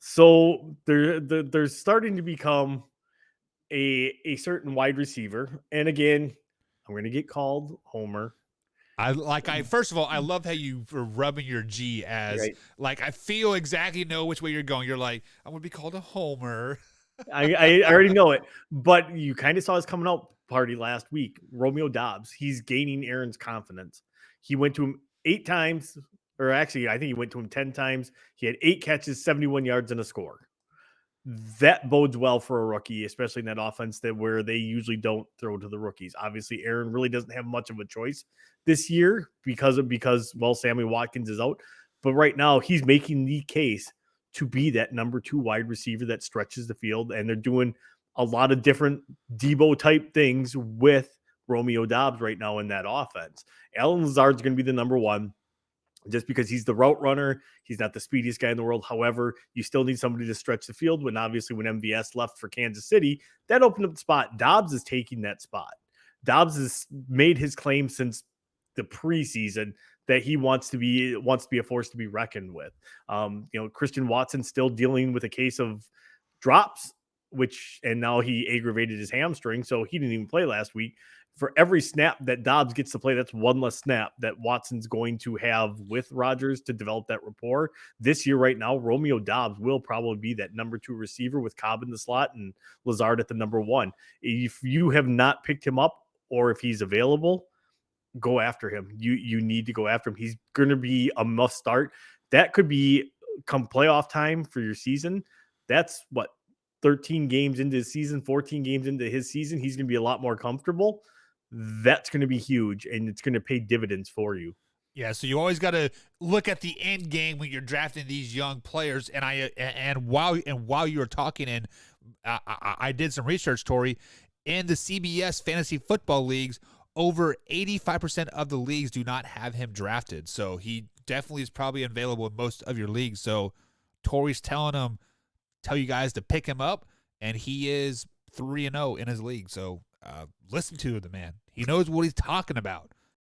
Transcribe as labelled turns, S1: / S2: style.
S1: So there's starting to become a certain wide receiver, and again, I'm going to get called Homer.
S2: First of all, I love how you were rubbing your G as
S1: Right?
S2: like I feel exactly know which way you're going. You're like, I'm gonna be called a homer.
S1: I already know it, but you kind of saw his coming out party last week. Romeo Doubs, he's gaining Aaron's confidence. He went to him 8 times, or actually, I think he went to him 10 times. He had 8 catches, 71 yards, and a score. That bodes well for a rookie, especially in that offense that where they usually don't throw to the rookies. Obviously, Aaron really doesn't have much of a choice this year because Sammy Watkins is out. But right now, he's making the case to be that number 2 wide receiver that stretches the field, and they're doing a lot of different Debo type things with Romeo Doubs right now in that offense. Alan Lazard's going to be the number 1 just because he's the route runner. He's not the speediest guy in the world. However, you still need somebody to stretch the field. When MVS left for Kansas City, that opened up the spot. Doubs is taking that spot. Doubs has made his claim since the preseason that he wants to be a force to be reckoned with. Christian Watson still dealing with a case of drops, and now he aggravated his hamstring, so he didn't even play last week. For every snap that Doubs gets to play, that's one less snap that Watson's going to have with Rodgers to develop that rapport. This year, right now, Romeo Doubs will probably be that number 2 receiver with Cobb in the slot and Lazard at the number 1. If you have not picked him up or if he's available, go after him. You need to go after him. He's going to be a must start. That could be come playoff time for your season. That's what 13 games into his season, 14 games into his season. He's going to be a lot more comfortable. That's going to be huge, and it's going to pay dividends for you.
S2: Yeah, so you always got to look at the end game when you're drafting these young players. And while you were talking, and I did some research, Tori, in the CBS fantasy football leagues, over 85% of the leagues do not have him drafted. So he definitely is probably available in most of your leagues. So Tori's tell you guys to pick him up, and he is 3-0 in his league. So listen to the man. He knows what he's talking about.